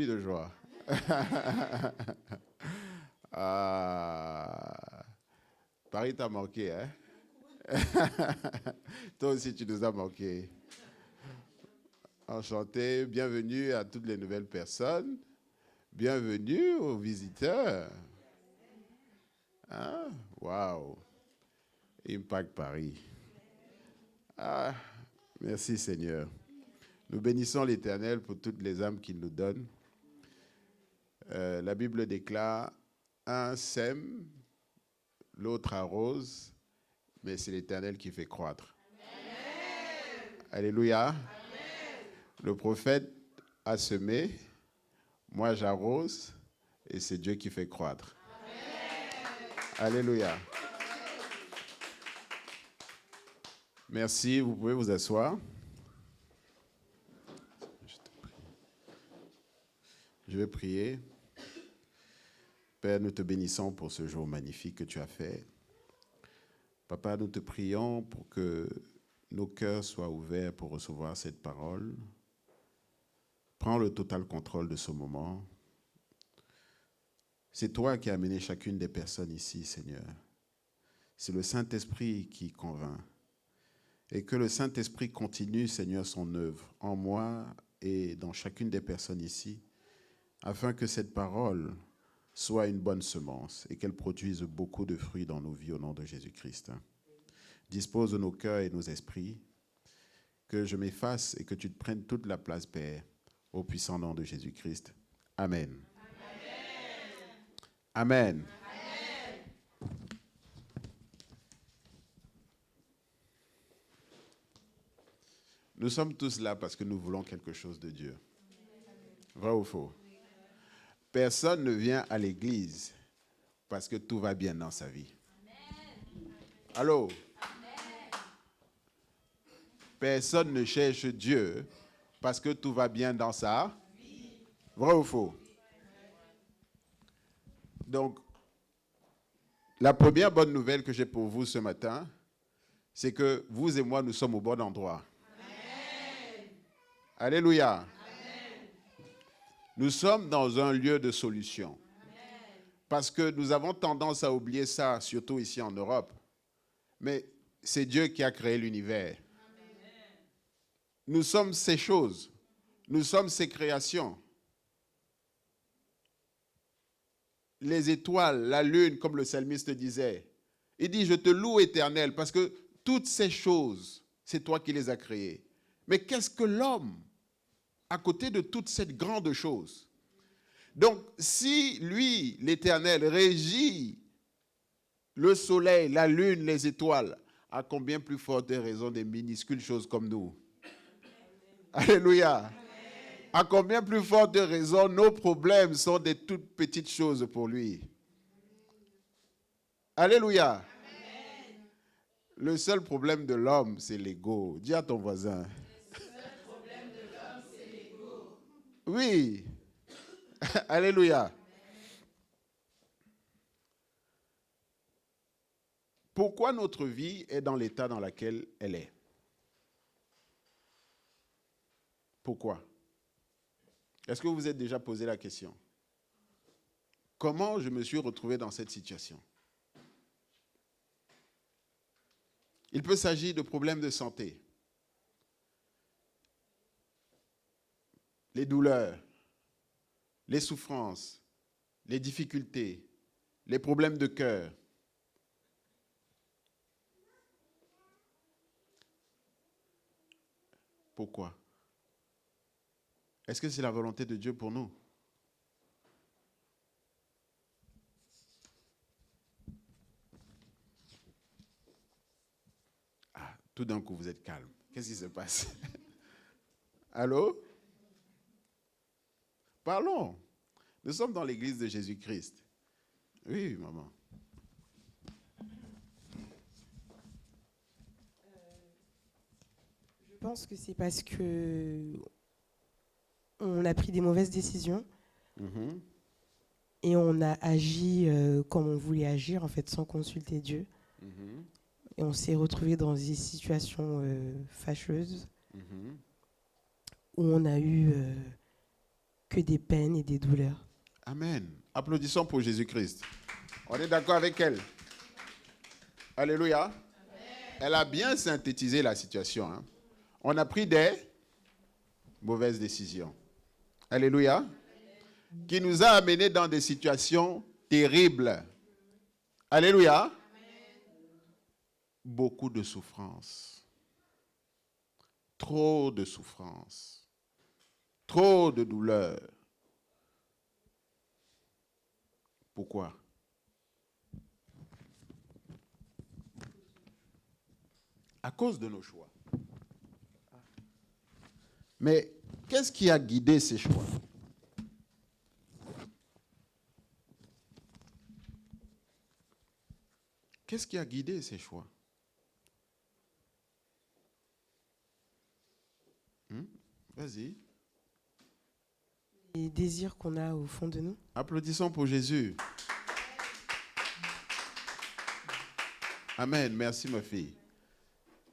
De joie. Ah, Paris t'a manqué, hein? Toi aussi, tu nous as manqué. Enchanté, bienvenue à toutes les nouvelles personnes. Bienvenue aux visiteurs. Hein? Waouh! Impact Paris. Ah, merci Seigneur. Nous bénissons l'Éternel pour toutes les âmes qu'il nous donne. La Bible déclare, un sème, l'autre arrose, mais c'est l'Éternel qui fait croître. Amen. Alléluia. Amen. Le prophète a semé, moi j'arrose, et c'est Dieu qui fait croître. Amen. Alléluia. Merci, vous pouvez vous asseoir. Je vais prier. Père, nous te bénissons pour ce jour magnifique que tu as fait. Papa, nous te prions pour que nos cœurs soient ouverts pour recevoir cette parole. Prends le total contrôle de ce moment. C'est toi qui as amené chacune des personnes ici, Seigneur. C'est le Saint-Esprit qui convainc. Et que le Saint-Esprit continue, Seigneur, son œuvre en moi et dans chacune des personnes ici, afin que cette parole soit une bonne semence et qu'elle produise beaucoup de fruits dans nos vies au nom de Jésus-Christ. Dispose de nos cœurs et nos esprits, que je m'efface et que tu te prennes toute la place, Père, au puissant nom de Jésus-Christ. Amen. Amen. Amen. Nous sommes tous là parce que nous voulons quelque chose de Dieu. Vrai ou faux? Personne ne vient à l'église parce que tout va bien dans sa vie. Allô? Personne ne cherche Dieu parce que tout va bien dans sa vie. Vrai ou faux? Donc, la première bonne nouvelle que j'ai pour vous ce matin, c'est que vous et moi, nous sommes au bon endroit. Amen. Alléluia. Amen. Nous sommes dans un lieu de solution. Amen. Parce que nous avons tendance à oublier ça, surtout ici en Europe. Mais c'est Dieu qui a créé l'univers. Amen. Nous sommes ces choses. Nous sommes ces créations. Les étoiles, la lune, comme le psalmiste disait. Il dit, je te loue, Éternel, parce que toutes ces choses, c'est toi qui les as créées. Mais qu'est-ce que l'homme à côté de toute cette grande chose? Donc, si lui, l'Éternel, régit le soleil, la lune, les étoiles, à combien plus forte raison des minuscules choses comme nous? Alléluia. Amen. À combien plus forte raison nos problèmes sont des toutes petites choses pour lui? Alléluia. Amen. Le seul problème de l'homme, c'est l'ego. Dis à ton voisin. Le seul problème de l'homme, c'est l'ego. Oui. Alléluia. Amen. Pourquoi notre vie est dans l'état dans lequel elle est? Pourquoi? Est-ce que vous vous êtes déjà posé la question? Comment je me suis retrouvé dans cette situation? Il peut s'agir de problèmes de santé, les douleurs, les souffrances, les difficultés, les problèmes de cœur. Pourquoi? Est-ce que c'est la volonté de Dieu pour nous? Ah, tout d'un coup, vous êtes calme. Qu'est-ce qui se passe? Allô? Parlons. Nous sommes dans l'église de Jésus-Christ. Oui, maman. Je pense que c'est parce que on a pris des mauvaises décisions et on a agi comme on voulait agir, en fait, sans consulter Dieu. Et on s'est retrouvé dans des situations fâcheuses où on a eu que des peines et des douleurs. Amen. Applaudissons pour Jésus-Christ. On est d'accord avec elle? Alléluia. Amen. Elle a bien synthétisé la situation. Hein. On a pris des mauvaises décisions. Alléluia. Amen. Qui nous a amenés dans des situations terribles. Alléluia. Amen. Beaucoup de souffrance. Trop de souffrance. Trop de douleur. Pourquoi? À cause de nos choix. Mais qu'est-ce qui a guidé ces choix? Qu'est-ce qui a guidé ces choix? Vas-y. Les désirs qu'on a au fond de nous. Applaudissons pour Jésus. Amen. Merci, ma fille.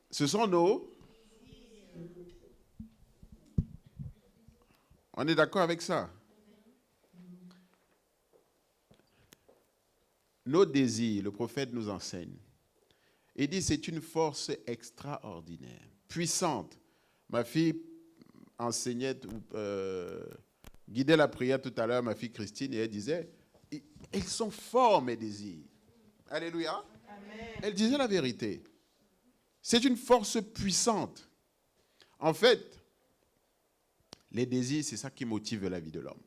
Ce sont nos... On est d'accord avec ça? Nos désirs, le prophète nous enseigne. Il dit c'est une force extraordinaire, puissante. Ma fille enseignait, guidait la prière tout à l'heure, ma fille Christine, et elle disait, ils sont forts mes désirs. Alléluia. Amen. Elle disait la vérité. C'est une force puissante. En fait, les désirs, c'est ça qui motive la vie de l'homme.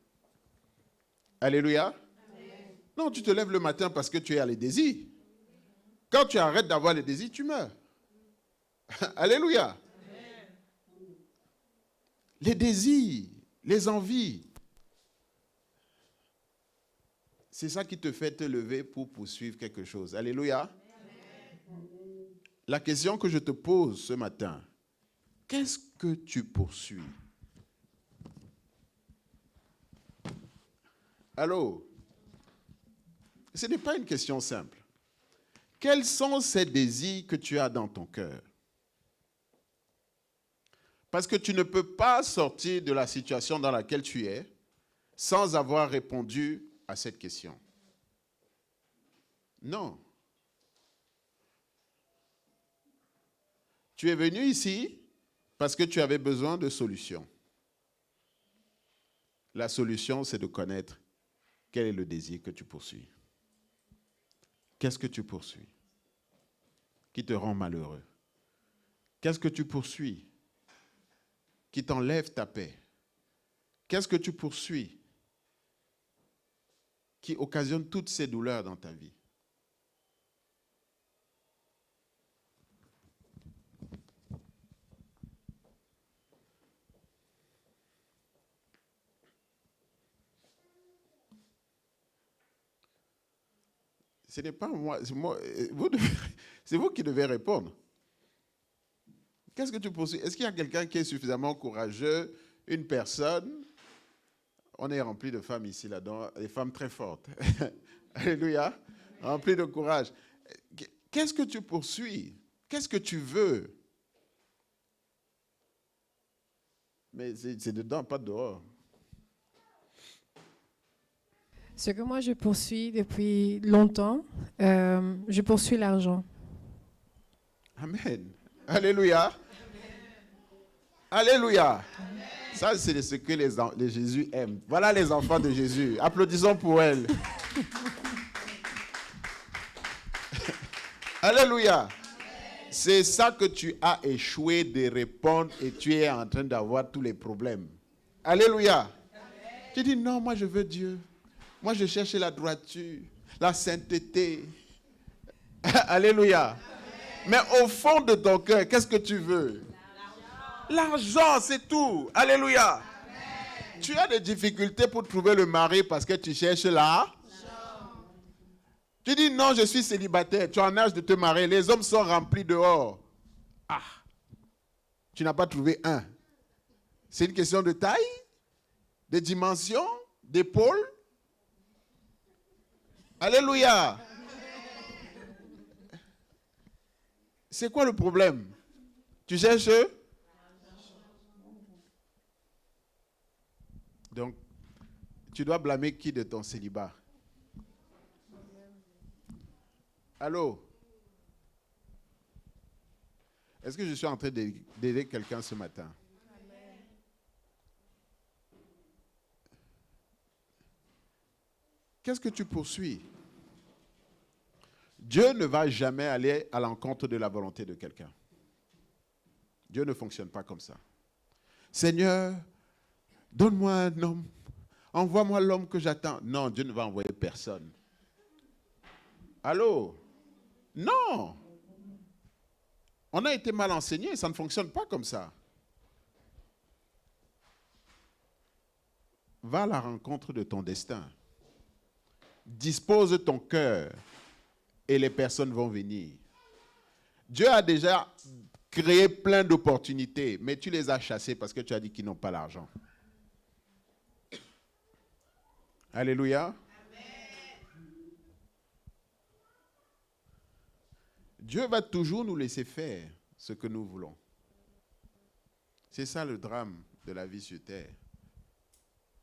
Alléluia. Amen. Non, tu te lèves le matin parce que tu as les désirs. Quand tu arrêtes d'avoir les désirs, tu meurs. Alléluia. Amen. Les désirs, les envies, c'est ça qui te fait te lever pour poursuivre quelque chose. Alléluia. Amen. La question que je te pose ce matin, qu'est-ce que tu poursuis? Allô? Ce n'est pas une question simple. Quels sont ces désirs que tu as dans ton cœur? Parce que tu ne peux pas sortir de la situation dans laquelle tu es sans avoir répondu à cette question. Non. Tu es venu ici parce que tu avais besoin de solutions. La solution, c'est de connaître quel est le désir que tu poursuis. Qu'est-ce que tu poursuis qui te rend malheureux? Qu'est-ce que tu poursuis qui t'enlève ta paix? Qu'est-ce que tu poursuis qui occasionne toutes ces douleurs dans ta vie? Ce n'est pas moi, c'est vous qui devez répondre. Qu'est-ce que tu poursuis? Est-ce qu'il y a quelqu'un qui est suffisamment courageux, une personne? On est rempli de femmes ici, là-dedans, des femmes très fortes. Alléluia. Rempli de courage. Qu'est-ce que tu poursuis? Qu'est-ce que tu veux? Mais c'est dedans, pas dehors. Ce que moi je poursuis depuis longtemps, je poursuis l'argent. Amen. Alléluia. Amen. Alléluia. Amen. Ça, c'est ce que les Jésus aiment. Voilà les enfants de Jésus. Applaudissons pour elle. Alléluia. Amen. C'est ça que tu as échoué de répondre et tu es en train d'avoir tous les problèmes. Alléluia. Amen. Tu dis non, moi je veux Dieu. Moi je cherche la droiture, la sainteté. Alléluia. Amen. Mais au fond de ton cœur, qu'est-ce que tu veux? L'argent, c'est tout. Alléluia. Amen. Tu as des difficultés pour trouver le mari parce que tu cherches l'argent. Tu dis non, je suis célibataire. Tu es en âge de te marier. Les hommes sont remplis dehors. Ah, tu n'as pas trouvé un. C'est une question de taille, de dimension, d'épaule. Alléluia. C'est quoi le problème? Tu cherches? Donc, Tu dois blâmer qui de ton célibat? Allô? Est-ce que je suis en train d'aider quelqu'un ce matin? Qu'est-ce que tu poursuis? Dieu ne va jamais aller à l'encontre de la volonté de quelqu'un. Dieu ne fonctionne pas comme ça. Seigneur, donne-moi un homme. Envoie-moi l'homme que j'attends. Non, Dieu ne va envoyer personne. Allô? Non. On a été mal enseigné, ça ne fonctionne pas comme ça. Va à la rencontre de ton destin. Dispose ton cœur et les personnes vont venir. Dieu a déjà créé plein d'opportunités, mais tu les as chassées parce que tu as dit qu'ils n'ont pas l'argent. Alléluia. Amen. Dieu va toujours nous laisser faire ce que nous voulons. C'est ça le drame de la vie sur terre.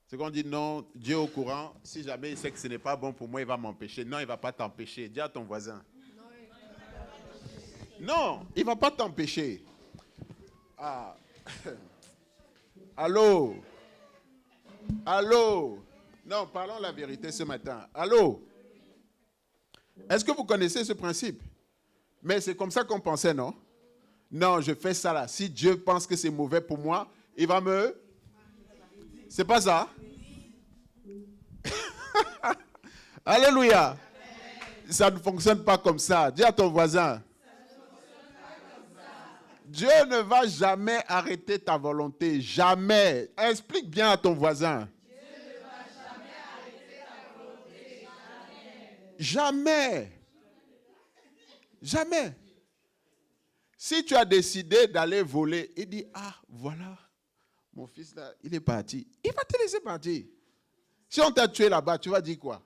C'est qu'on dit non, Dieu est au courant, si jamais il sait que ce n'est pas bon pour moi, il va m'empêcher. Non, il ne va pas t'empêcher. Dis à ton voisin. Non, il ne va pas t'empêcher. Ah. Allô? Allô? Non, parlons la vérité ce matin. Allô? Est-ce que vous connaissez ce principe? Mais c'est comme ça qu'on pensait, non? Non, je fais ça là. Si Dieu pense que c'est mauvais pour moi, il va me... C'est pas ça? Alléluia. Amen. Ça ne fonctionne pas comme ça. Dis à ton voisin. Dieu ne va jamais arrêter ta volonté. Jamais. Explique bien à ton voisin. Dieu ne va jamais arrêter ta volonté. Jamais. Jamais. Si tu as décidé d'aller voler, il dit, ah, voilà, mon fils là, il est parti. Il va te laisser partir. Si on t'a tué là-bas, tu vas dire quoi?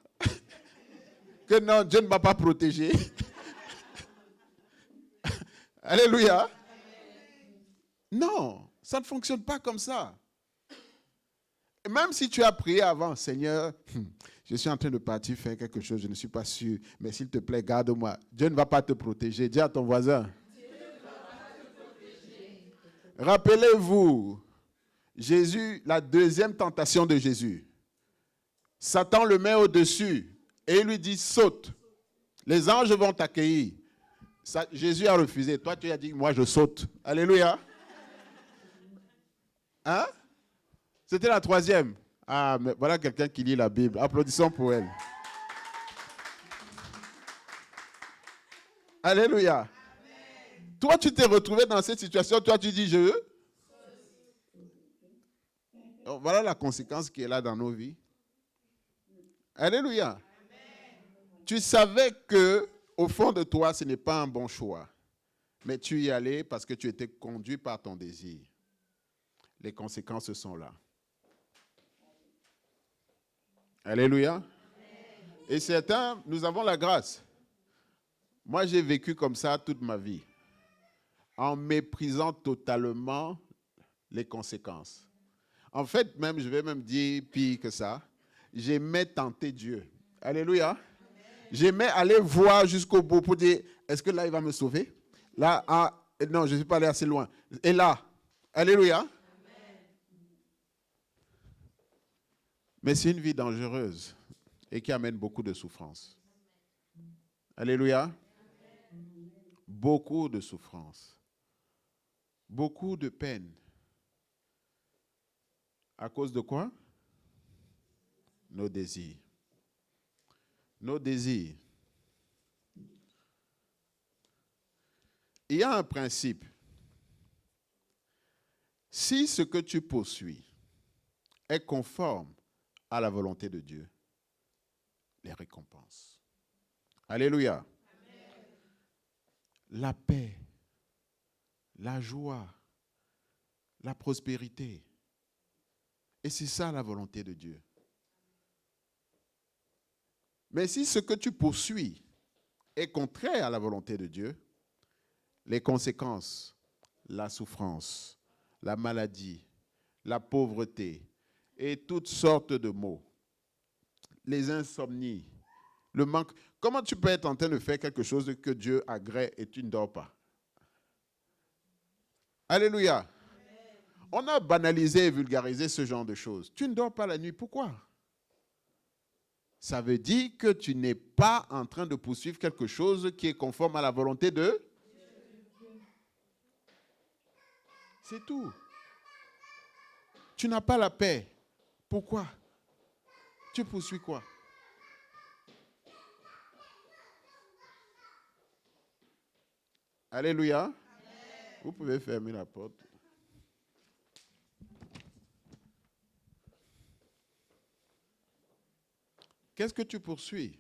Que non, Dieu ne m'a pas protégé. Alléluia. Non, ça ne fonctionne pas comme ça. Et même si tu as prié avant, Seigneur, je suis en train de partir faire quelque chose, je ne suis pas sûr, mais s'il te plaît, garde-moi. Dieu ne va pas te protéger. Dis à ton voisin. Dieu ne va pas te protéger. Rappelez-vous, Jésus, la deuxième tentation de Jésus. Satan le met au-dessus et il lui dit, saute. Les anges vont t'accueillir. Jésus a refusé. Toi, tu as dit, moi, je saute. Alléluia. Hein? C'était la troisième. Ah, mais voilà quelqu'un qui lit la Bible. Applaudissons pour elle. Alléluia. Amen. Toi, tu t'es retrouvé dans cette situation. Toi, tu dis, je veux. Donc, voilà la conséquence qui est là dans nos vies. Alléluia. Amen. Tu savais que au fond de toi, ce n'est pas un bon choix. Mais tu y allais parce que tu étais conduit par ton désir. Les conséquences sont là. Alléluia. Amen. Et certains, nous avons la grâce. Moi, j'ai vécu comme ça toute ma vie, en méprisant totalement les conséquences. En fait, même, je vais même dire pire que ça, j'aimais tenter Dieu. Alléluia. Amen. J'aimais aller voir jusqu'au bout pour dire, est-ce que là, il va me sauver? Là, ah, non, je ne suis pas allé assez loin. Et là, alléluia. Amen. Mais c'est une vie dangereuse et qui amène beaucoup de souffrance. Alléluia. Amen. Beaucoup de souffrance. Beaucoup de peine. À cause de quoi? Nos désirs. Nos désirs. Il y a un principe. Si ce que tu poursuis est conforme à la volonté de Dieu, les récompenses. Alléluia. Amen. La paix, la joie, la prospérité. Et c'est ça la volonté de Dieu. Mais si ce que tu poursuis est contraire à la volonté de Dieu, les conséquences, la souffrance, la maladie, la pauvreté et toutes sortes de maux les insomnies, le manque. Comment tu peux être en train de faire quelque chose que Dieu agrée et tu ne dors pas? Alléluia. On a banalisé et vulgarisé ce genre de choses. Tu ne dors pas la nuit, pourquoi? Ça veut dire que tu n'es pas en train de poursuivre quelque chose qui est conforme à la volonté de Dieu. C'est tout. Tu n'as pas la paix. Pourquoi? Tu poursuis quoi? Alléluia. Amen. Vous pouvez fermer la porte. Qu'est-ce que tu poursuis?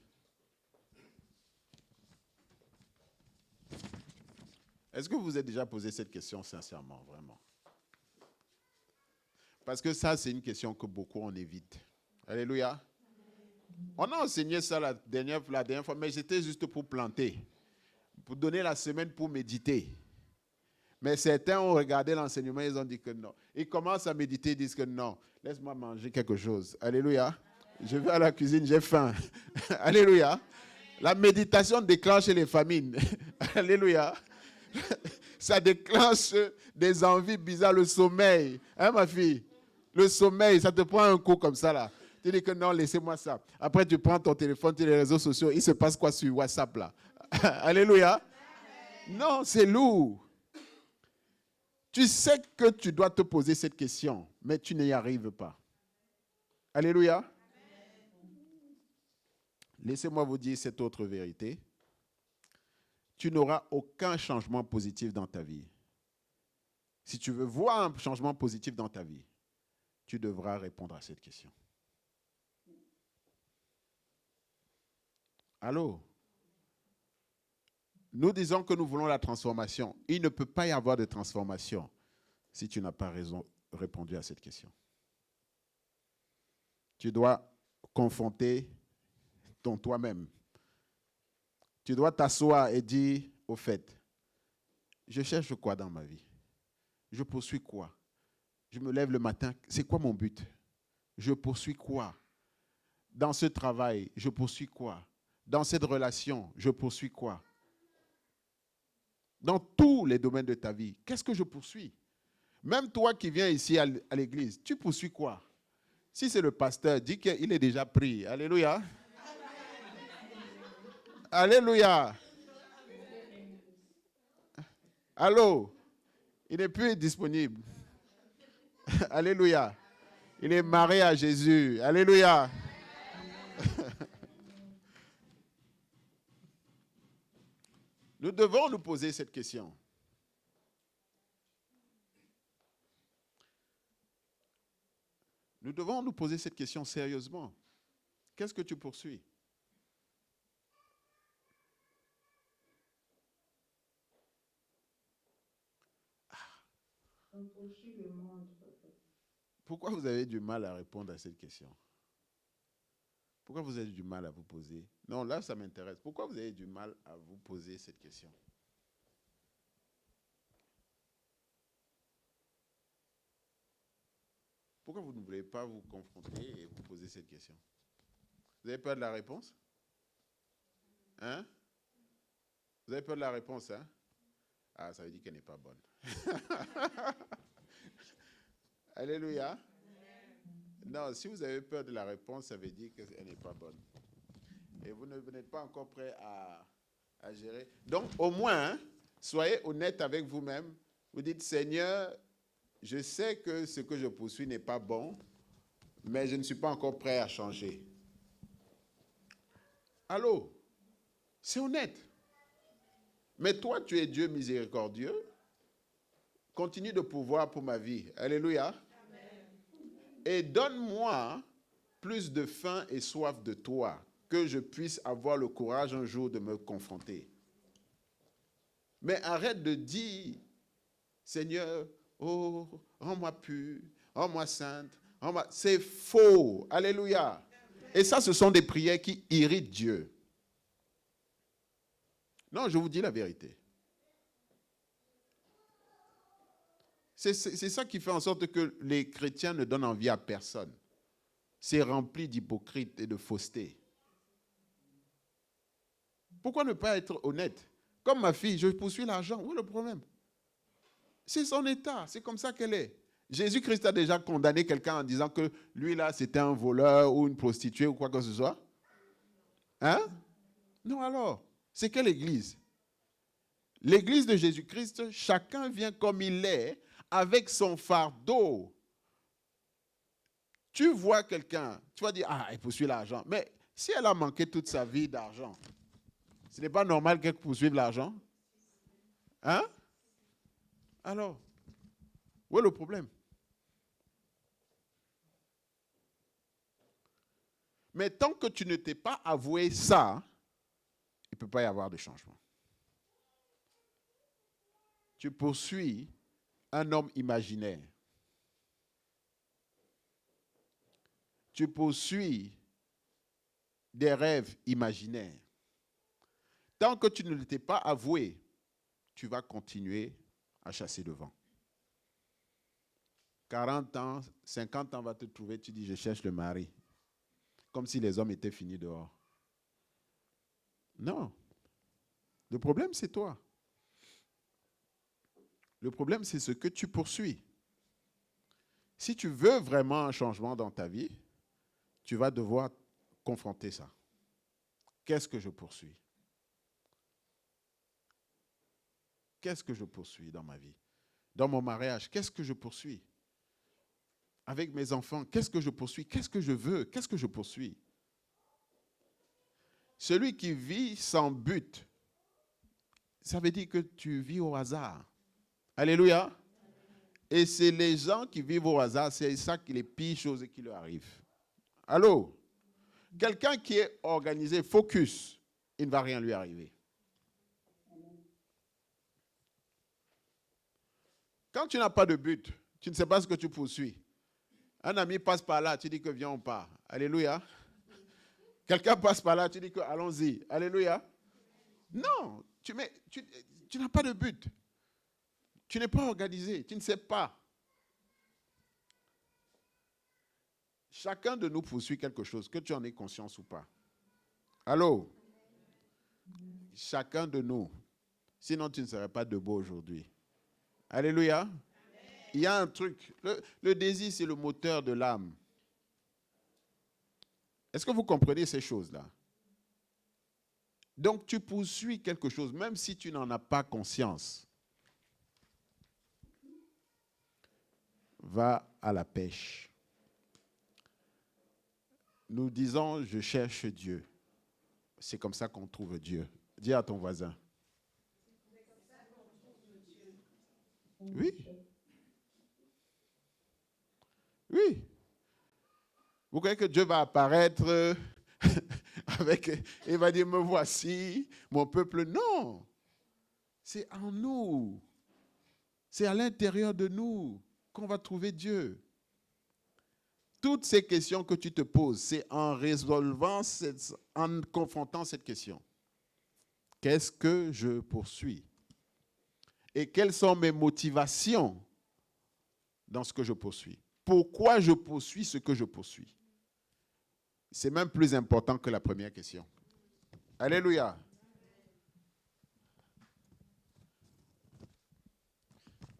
Est-ce que vous vous êtes déjà posé cette question sincèrement, vraiment? Parce que ça, c'est une question que beaucoup on évite. Alléluia. On a enseigné ça la dernière fois, mais c'était juste pour planter, pour donner la semaine pour méditer. Mais certains ont regardé l'enseignement, ils ont dit que non. Ils commencent à méditer, ils disent que non, laisse-moi manger quelque chose. Alléluia. Je vais à la cuisine, j'ai faim. Alléluia. La méditation déclenche les famines. Alléluia. Ça déclenche des envies bizarres, le sommeil. Hein, ma fille? Le sommeil, ça te prend un coup comme ça, là. Tu dis que non, laissez-moi ça. Après, tu prends ton téléphone, tu les réseaux sociaux. Il se passe quoi sur WhatsApp, là? Alléluia. Non, c'est lourd. Tu sais que tu dois te poser cette question, mais tu n'y arrives pas. Alléluia. Laissez-moi vous dire cette autre vérité. Tu n'auras aucun changement positif dans ta vie. Si tu veux voir un changement positif dans ta vie, tu devras répondre à cette question. Allô? Nous disons que nous voulons la transformation. Il ne peut pas y avoir de transformation si tu n'as pas répondu à cette question. Tu dois confronter ton toi-même. Tu dois t'asseoir et dire, au fait, je cherche quoi dans ma vie? Je poursuis quoi? Je me lève le matin, c'est quoi mon but? Je poursuis quoi? Dans ce travail, je poursuis quoi? Dans cette relation, je poursuis quoi? Dans tous les domaines de ta vie, qu'est-ce que je poursuis? Même toi qui viens ici à l'église, tu poursuis quoi? Si c'est le pasteur, dis qu'il est déjà pris. Alléluia. Alléluia. Allô? Il n'est plus disponible. Alléluia. Il est marié à Jésus. Alléluia. Nous devons nous poser cette question. Nous devons nous poser cette question sérieusement. Qu'est-ce que tu poursuis? Pourquoi vous avez du mal à répondre à cette question? Pourquoi vous avez du mal à vous poser? Non, là, ça m'intéresse. Pourquoi vous avez du mal à vous poser cette question? Pourquoi vous ne voulez pas vous confronter et vous poser cette question? Vous avez peur de la réponse? Hein? Vous avez peur de la réponse, hein? Ah, ça veut dire qu'elle n'est pas bonne. Alléluia. Non, si vous avez peur de la réponse, ça veut dire qu'elle n'est pas bonne. Et vous n'êtes pas encore prêt à gérer. Donc, au moins, hein, soyez honnête avec vous-même. Vous dites, Seigneur, je sais que ce que je poursuis n'est pas bon, mais je ne suis pas encore prêt à changer. Allô? C'est honnête. Mais toi, tu es Dieu miséricordieux. Continue de pouvoir pour ma vie. Alléluia. Amen. Et donne-moi plus de faim et soif de toi, que je puisse avoir le courage un jour de me confronter. Mais arrête de dire, Seigneur, oh, rends-moi pure, rends-moi sainte. C'est faux. Alléluia. Et ça, ce sont des prières qui irritent Dieu. Non, je vous dis la vérité. C'est ça qui fait en sorte que les chrétiens ne donnent envie à personne. c'est rempli d'hypocrite et de fausseté. Pourquoi ne pas être honnête? Comme ma fille, je poursuis l'argent. Où est le problème? C'est son état, c'est comme ça qu'elle est. Jésus-Christ a déjà condamné quelqu'un en disant que lui là, c'était un voleur ou une prostituée ou quoi que ce soit. Hein? Non alors, c'est quelle église? L'église de Jésus-Christ, chacun vient comme il est, avec son fardeau. Tu vois quelqu'un, tu vas dire, ah, elle poursuit l'argent. Mais si elle a manqué toute sa vie d'argent, ce n'est pas normal qu'elle poursuive l'argent? Hein? Alors, où est le problème? Mais tant que tu ne t'es pas avoué ça, il ne peut pas y avoir de changement. Tu poursuis un homme imaginaire. Tu poursuis des rêves imaginaires. Tant que tu ne t'es pas avoué, tu vas continuer à chasser le vent. 40 ans, 50 ans va te trouver, tu dis je cherche le mari. Comme si les hommes étaient finis dehors. Non. Le problème, c'est toi. Le problème, c'est ce que tu poursuis. Si tu veux vraiment un changement dans ta vie, tu vas devoir confronter ça. Qu'est-ce que je poursuis? Qu'est-ce que je poursuis dans ma vie? Dans mon mariage, qu'est-ce que je poursuis? Avec mes enfants, qu'est-ce que je poursuis? Qu'est-ce que je veux? Qu'est-ce que je poursuis? Celui qui vit sans but, ça veut dire que tu vis au hasard. Alléluia. Et c'est les gens qui vivent au hasard, c'est ça qui les pires choses qui leur arrivent. Allô? Quelqu'un qui est organisé, focus, il ne va rien lui arriver. Quand tu n'as pas de but, tu ne sais pas ce que tu poursuis. Un ami passe par là, tu dis que viens, on part. Alléluia. Quelqu'un passe par là, tu dis que allons-y. Alléluia. Non, tu n'as pas de but. Tu n'es pas organisé, tu ne sais pas. Chacun de nous poursuit quelque chose, que tu en aies conscience ou pas. Allô? Chacun de nous. Sinon, tu ne serais pas debout aujourd'hui. Alléluia. Il y a un truc. Le désir, c'est le moteur de l'âme. Est-ce que vous comprenez ces choses-là? Donc, tu poursuis quelque chose, même si tu n'en as pas conscience. Va à la pêche. Nous disons, je cherche Dieu. C'est comme ça qu'on trouve Dieu. Dis à ton voisin. Oui. Oui. Vous croyez que Dieu va apparaître il va dire, me voici, mon peuple? Non. C'est en nous. C'est à l'intérieur de nous qu'on va trouver Dieu. Toutes ces questions que tu te poses, c'est en résolvant, en confrontant cette question. Qu'est-ce que je poursuis? Et quelles sont mes motivations dans ce que je poursuis? Pourquoi je poursuis ce que je poursuis? C'est même plus important que la première question. Alléluia.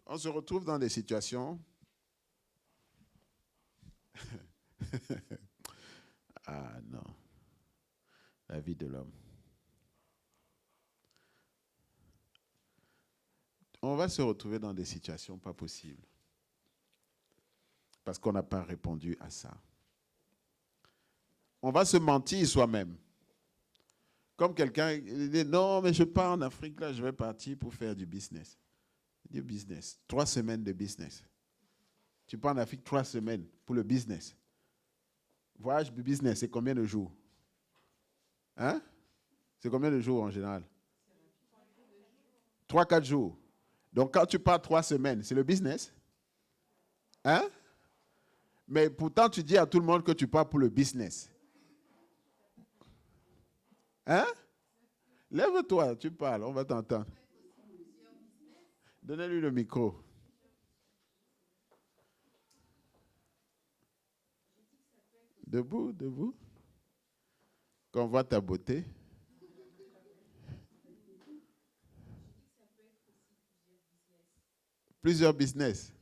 On se retrouve dans des situations. Ah non. La vie de l'homme. On va se retrouver dans des situations pas possibles. Parce qu'on n'a pas répondu à ça. On va se mentir soi-même. Comme quelqu'un dit, non, mais je pars en Afrique, là, je vais partir pour faire du business. Du business. 3 semaines de business. Tu pars en Afrique 3 semaines pour le business. Voyage de business, c'est combien de jours? Hein? C'est combien de jours en général? 3-4 jours. Donc quand tu pars 3 semaines, c'est le business? Hein? Mais pourtant, tu dis à tout le monde que tu pars pour le business. Hein? Lève-toi, tu parles, on va t'entendre. Donnez-lui le micro. Debout, debout. Qu'on voit ta beauté. Plusieurs business.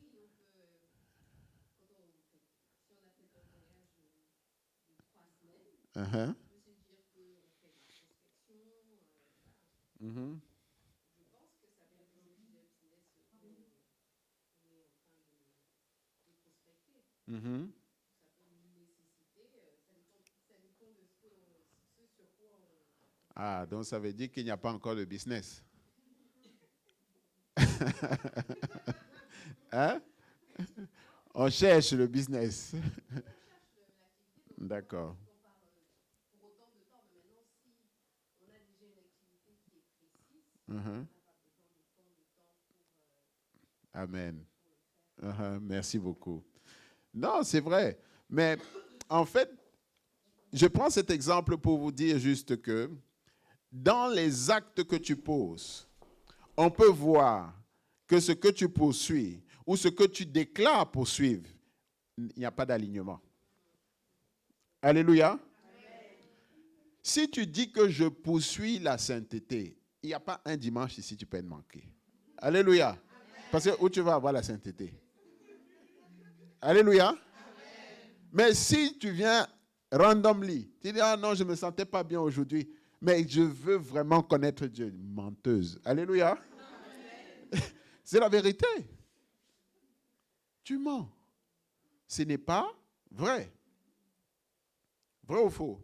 Uh-huh. Mhm. Mhm. Ah, donc ça veut dire qu'il n'y a pas encore de business. Hein? On cherche le business. D'accord. Mhm. Amen. Merci beaucoup. Non, c'est vrai. Mais en fait, je prends cet exemple pour vous dire juste que dans les actes que tu poses, on peut voir que ce que tu poursuis ou ce que tu déclares poursuivre, il n'y a pas d'alignement. Alléluia. Si tu dis que je poursuis la sainteté, il n'y a pas un dimanche ici tu peux être manqué. Alléluia. Parce que où tu vas avoir la sainteté? Alléluia. Mais si tu viens randomly, tu dis, ah non, je ne me sentais pas bien aujourd'hui, mais je veux vraiment connaître Dieu. Menteuse. Alléluia. C'est la vérité. Tu mens. Ce n'est pas vrai. Vrai ou faux?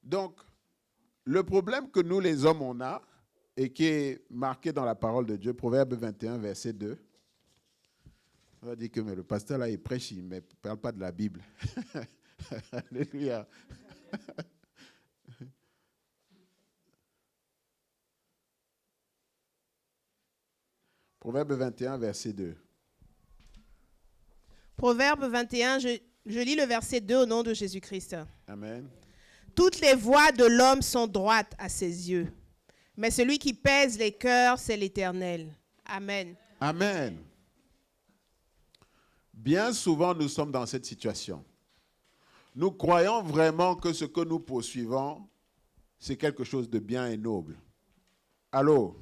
Donc, le problème que nous, les hommes, on a, et qui est marqué dans la parole de Dieu, Proverbe 21, verset 2, on va dire que mais le pasteur là, il prêche, il ne parle pas de la Bible. Alléluia. Proverbe 21, verset 2. Proverbe 21, je lis le verset 2 au nom de Jésus-Christ. Amen. Toutes les voies de l'homme sont droites à ses yeux, mais celui qui pèse les cœurs, c'est l'Éternel. Amen. Amen. Bien souvent, nous sommes dans cette situation. Nous croyons vraiment que ce que nous poursuivons, c'est quelque chose de bien et noble. Allô?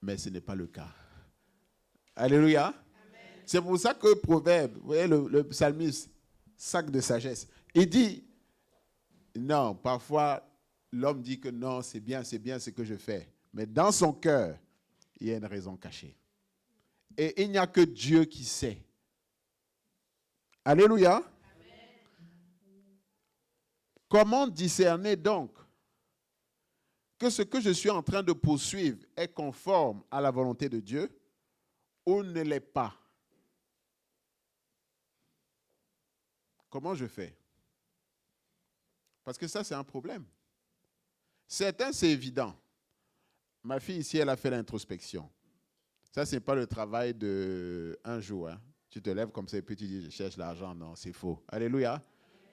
Mais ce n'est pas le cas. Alléluia. Amen. C'est pour ça que Proverbe, vous voyez le psalmiste, sac de sagesse, il dit, non, parfois l'homme dit que non, c'est bien ce que je fais. Mais dans son cœur, il y a une raison cachée. Et il n'y a que Dieu qui sait. Alléluia. Amen. Comment discerner donc que ce que je suis en train de poursuivre est conforme à la volonté de Dieu ou ne l'est pas? Comment je fais? Parce que ça, c'est un problème. Certains, c'est évident. Ma fille ici, elle a fait l'introspection. Ça, ce n'est pas le travail d'un jour. Hein. Tu te lèves comme ça et puis tu dis, je cherche l'argent. Non, c'est faux. Alléluia.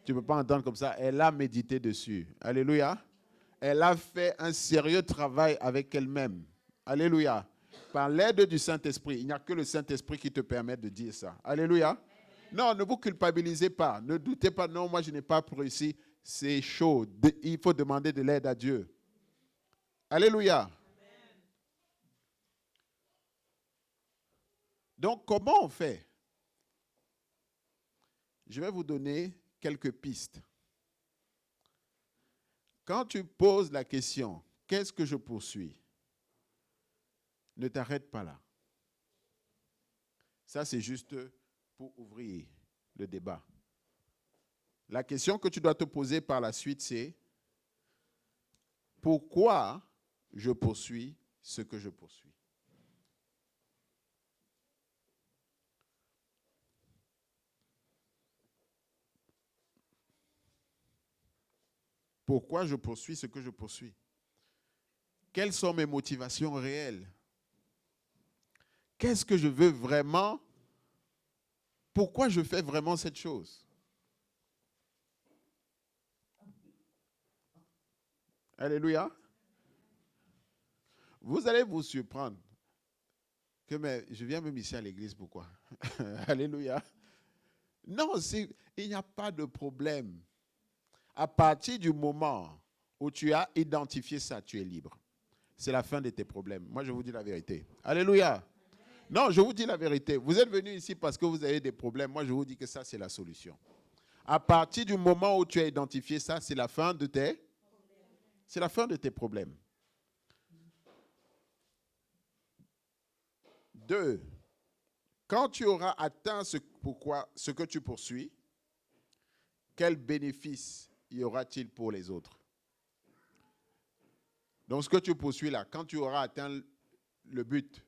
Tu ne peux pas entendre comme ça. Elle a médité dessus. Alléluia. Elle a fait un sérieux travail avec elle-même. Alléluia. Par l'aide du Saint-Esprit. Il n'y a que le Saint-Esprit qui te permet de dire ça. Alléluia. Non, ne vous culpabilisez pas. Ne doutez pas. Non, moi, je n'ai pas réussi. C'est chaud. Il faut demander de l'aide à Dieu. Alléluia. Donc, comment on fait? Je vais vous donner quelques pistes. Quand tu poses la question, qu'est-ce que je poursuis? Ne t'arrête pas là. Ça, c'est juste pour ouvrir le débat. La question que tu dois te poser par la suite, c'est pourquoi je poursuis ce que je poursuis? Pourquoi je poursuis ce que je poursuis? Quelles sont mes motivations réelles? Qu'est-ce que je veux vraiment? Pourquoi je fais vraiment cette chose? Alléluia. Vous allez vous surprendre que mais je viens même ici à l'église, pourquoi? Alléluia. Non, il n'y a pas de problème. À partir du moment où tu as identifié ça, tu es libre. C'est la fin de tes problèmes. Moi, je vous dis la vérité. Alléluia. Non, je vous dis la vérité. Vous êtes venus ici parce que vous avez des problèmes. Moi, je vous dis que ça, c'est la solution. À partir du moment où tu as identifié ça, c'est la fin de tes problèmes. 2. Quand tu auras atteint ce que tu poursuis, quel bénéfice y aura-t-il pour les autres? Donc, ce que tu poursuis là, quand tu auras atteint le but,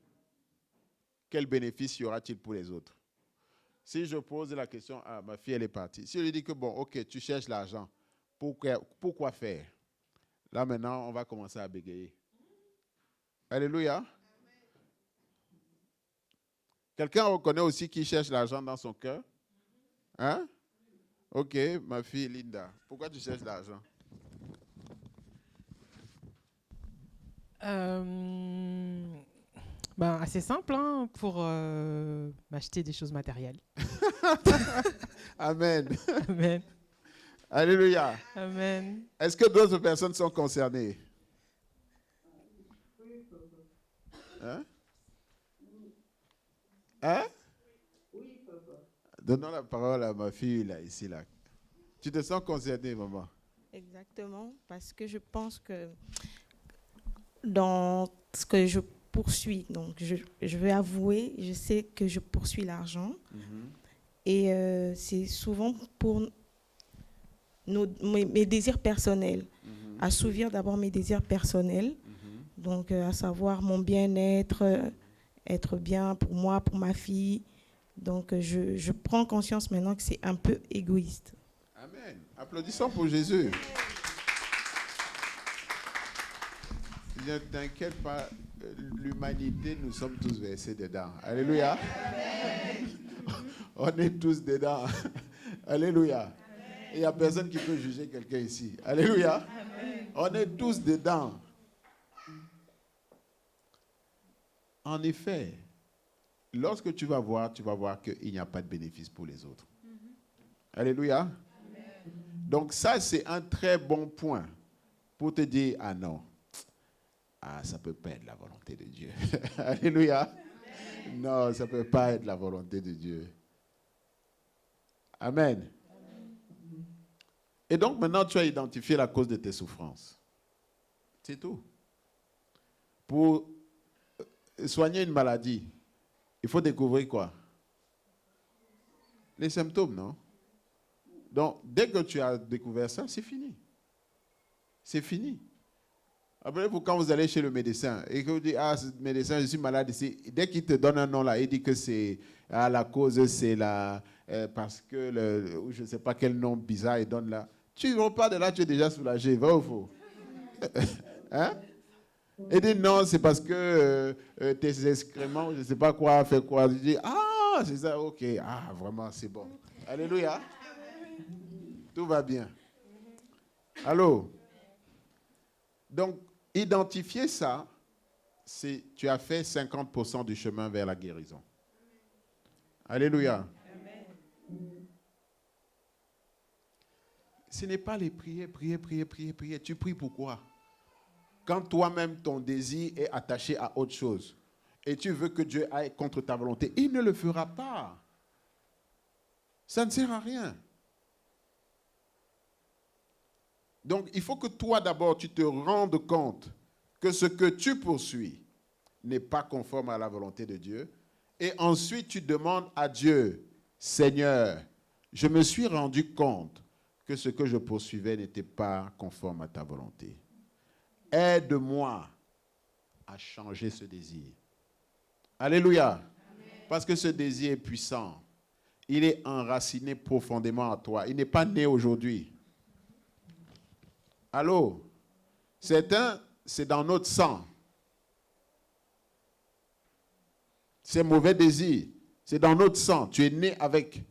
quel bénéfice y aura-t-il pour les autres? Si je pose la question, ma fille, elle est partie. Si je lui dis que, bon, ok, tu cherches l'argent, pourquoi faire? Là, maintenant, on va commencer à bégayer. Alléluia. Quelqu'un reconnaît aussi qui cherche l'argent dans son cœur? Hein? Ok, ma fille Linda, pourquoi tu cherches l'argent? Assez simple, hein, pour m'acheter des choses matérielles. Amen. Amen. Alléluia. Amen. Est-ce que d'autres personnes sont concernées? Hein? Hein? Donnons la parole à ma fille là, ici. Là. Tu te sens concernée, maman? Exactement, parce que je pense que dans ce que je poursuis, donc je vais avouer, je sais que je poursuis l'argent. Et c'est souvent pour mes désirs personnels. Assouvir d'abord mes désirs personnels, donc à savoir mon bien-être, être bien pour moi, pour ma fille. Donc je prends conscience maintenant que c'est un peu égoïste. Amen. Applaudissons pour Jésus. Ne t'inquiète pas, l'humanité, nous sommes tous versés dedans. Alléluia. On est tous dedans. Alléluia. Il n'y a personne qui peut juger quelqu'un ici. Alléluia. On est tous dedans. En effet, lorsque tu vas voir qu'il n'y a pas de bénéfice pour les autres. Alléluia. Donc ça, c'est un très bon point pour te dire, ah non, ça ne peut pas être la volonté de Dieu. Alléluia. Non, ça ne peut pas être la volonté de Dieu. Amen. Et donc maintenant, tu as identifié la cause de tes souffrances. C'est tout. Pour soigner une maladie, il faut découvrir quoi? Les symptômes, non? Donc, dès que tu as découvert ça, c'est fini. C'est fini. Après, quand vous allez chez le médecin et que vous dites, ce médecin, je suis malade ici, dès qu'il te donne un nom là, il dit que c'est la cause, c'est parce que, je ne sais pas quel nom bizarre il donne là. Tu repars de là, tu es déjà soulagé, vrai ou faux? Hein? Il dit non, c'est parce que tes excréments, je ne sais pas quoi, fait quoi. Tu dis, c'est ça, ok, vraiment, c'est bon. Alléluia. Tout va bien. Allô? Donc, identifier ça, tu as fait 50% du chemin vers la guérison. Alléluia. Ce n'est pas les prier. Tu pries pourquoi? Quand toi-même, ton désir est attaché à autre chose et tu veux que Dieu aille contre ta volonté, il ne le fera pas. Ça ne sert à rien. Donc, il faut que toi, d'abord, tu te rendes compte que ce que tu poursuis n'est pas conforme à la volonté de Dieu. Et ensuite, tu demandes à Dieu, Seigneur, je me suis rendu compte que ce que je poursuivais n'était pas conforme à ta volonté. Aide-moi à changer ce désir. Alléluia. Amen. Parce que ce désir est puissant. Il est enraciné profondément en toi. Il n'est pas né aujourd'hui. Allô? C'est dans notre sang. Ces mauvais désirs, c'est dans notre sang. Tu es né avec.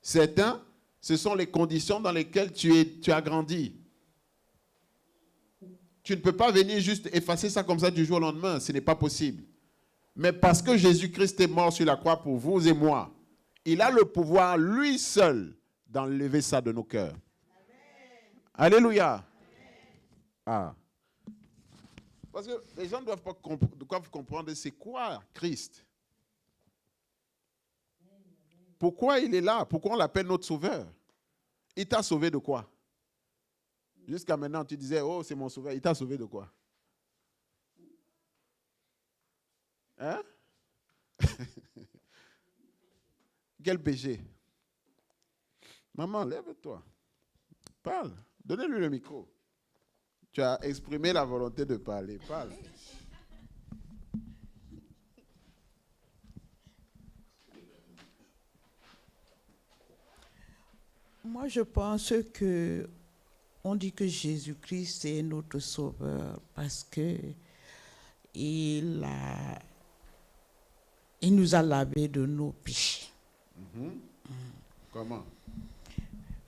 Certains, ce sont les conditions dans lesquelles tu as grandi. Tu ne peux pas venir juste effacer ça comme ça du jour au lendemain. Ce n'est pas possible. Mais parce que Jésus-Christ est mort sur la croix pour vous et moi, Il a le pouvoir, lui seul, d'enlever ça de nos cœurs. Alléluia. Ah. Parce que les gens doivent comprendre c'est quoi Christ. Pourquoi il est là? Pourquoi on l'appelle notre sauveur? Il t'a sauvé de quoi? Jusqu'à maintenant, tu disais, oh, c'est mon sauveur. Il t'a sauvé de quoi? Hein? Quel péché? Maman, lève-toi. Parle. Donnez-lui le micro. Tu as exprimé la volonté de parler. Parle. Moi, je pense que on dit que Jésus-Christ est notre sauveur parce que il nous a lavé de nos péchés. Comment?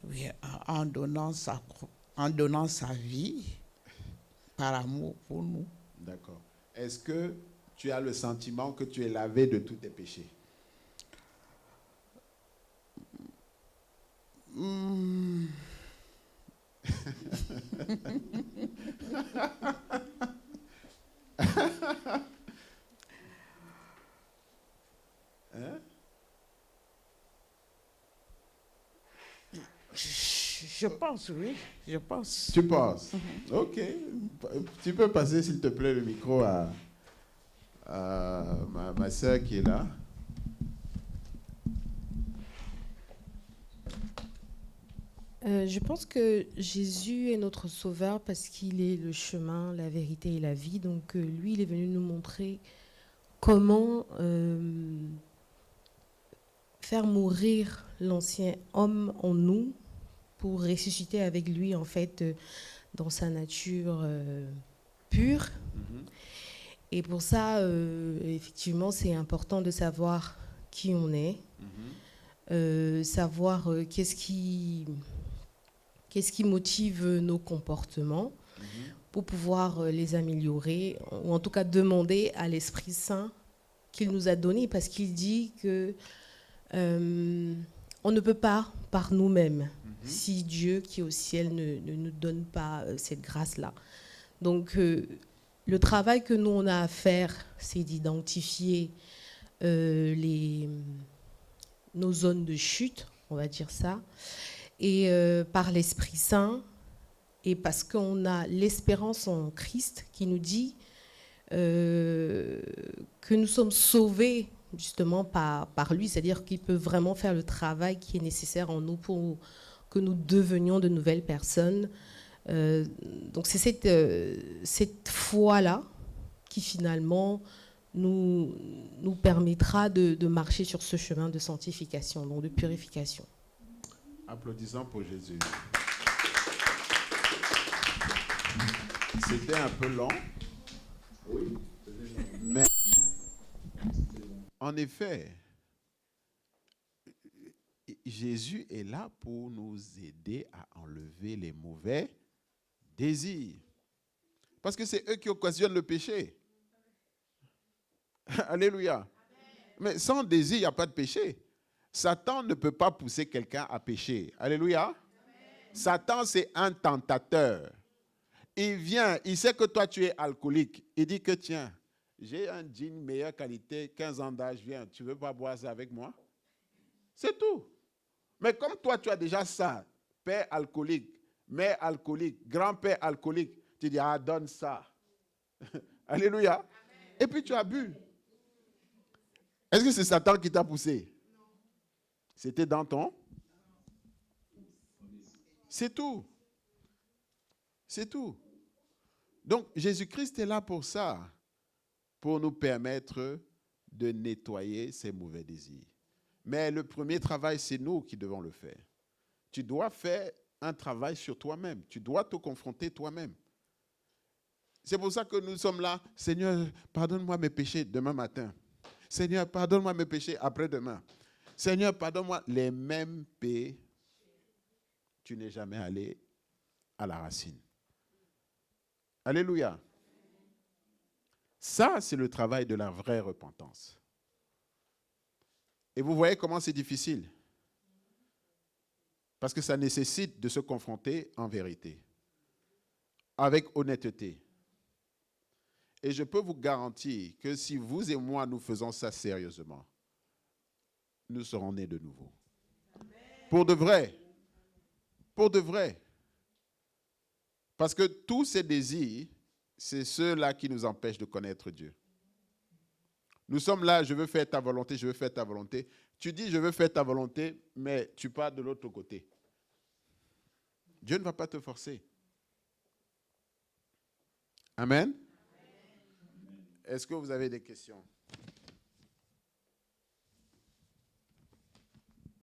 Oui, en donnant sa vie par amour pour nous. D'accord. Est-ce que tu as le sentiment que tu es lavé de tous tes péchés? Hein? Je pense, oui, je pense. Tu penses? Ok. Tu peux passer, s'il te plaît, le micro à ma soeur qui est là. Je pense que Jésus est notre sauveur parce qu'il est le chemin, la vérité et la vie. Donc lui, il est venu nous montrer comment faire mourir l'ancien homme en nous pour ressusciter avec lui, en fait, dans sa nature pure. Et pour ça, effectivement, c'est important de savoir qui on est, savoir qu'est-ce qui motive nos comportements pour pouvoir les améliorer, ou en tout cas demander à l'Esprit Saint qu'il nous a donné, parce qu'il dit que on ne peut pas par nous-mêmes si Dieu qui est au ciel ne nous donne pas cette grâce-là. Donc le travail que nous on a à faire, c'est d'identifier nos zones de chute, on va dire ça, et par l'Esprit Saint, et parce qu'on a l'espérance en Christ qui nous dit que nous sommes sauvés justement par lui, c'est-à-dire qu'il peut vraiment faire le travail qui est nécessaire en nous pour que nous devenions de nouvelles personnes. Donc c'est cette foi-là qui finalement nous permettra de marcher sur ce chemin de sanctification, donc de purification. Applaudissons pour Jésus. C'était un peu long. Oui. Mais en effet, Jésus est là pour nous aider à enlever les mauvais désirs. Parce que c'est eux qui occasionnent le péché. Alléluia. Mais sans désir, il n'y a pas de péché. Satan ne peut pas pousser quelqu'un à pécher. Alléluia. Satan, c'est un tentateur. Il vient, il sait que toi, tu es alcoolique. Il dit que, tiens, j'ai un jean meilleure qualité, 15 ans d'âge, viens, tu ne veux pas boire ça avec moi? C'est tout. Mais comme toi, tu as déjà ça, père alcoolique, mère alcoolique, grand-père alcoolique, tu dis, ah, donne ça. Alléluia. Amen. Et puis tu as bu. Est-ce que c'est Satan qui t'a poussé? C'était dans ton? C'est tout. C'est tout. Donc, Jésus-Christ est là pour ça, pour nous permettre de nettoyer ces mauvais désirs. Mais le premier travail, c'est nous qui devons le faire. Tu dois faire un travail sur toi-même. Tu dois te confronter toi-même. C'est pour ça que nous sommes là. Seigneur, pardonne-moi mes péchés demain matin. Seigneur, pardonne-moi mes péchés après-demain. Seigneur, pardonne-moi les mêmes péchés. Tu n'es jamais allé à la racine. Alléluia. Ça, c'est le travail de la vraie repentance. Et vous voyez comment c'est difficile. Parce que ça nécessite de se confronter en vérité, avec honnêteté. Et je peux vous garantir que si vous et moi, nous faisons ça sérieusement, nous serons nés de nouveau. Pour de vrai. Pour de vrai. Parce que tous ces désirs, c'est ceux-là qui nous empêchent de connaître Dieu. Nous sommes là, je veux faire ta volonté, je veux faire ta volonté. Tu dis, je veux faire ta volonté, mais tu pars de l'autre côté. Dieu ne va pas te forcer. Amen. Est-ce que vous avez des questions?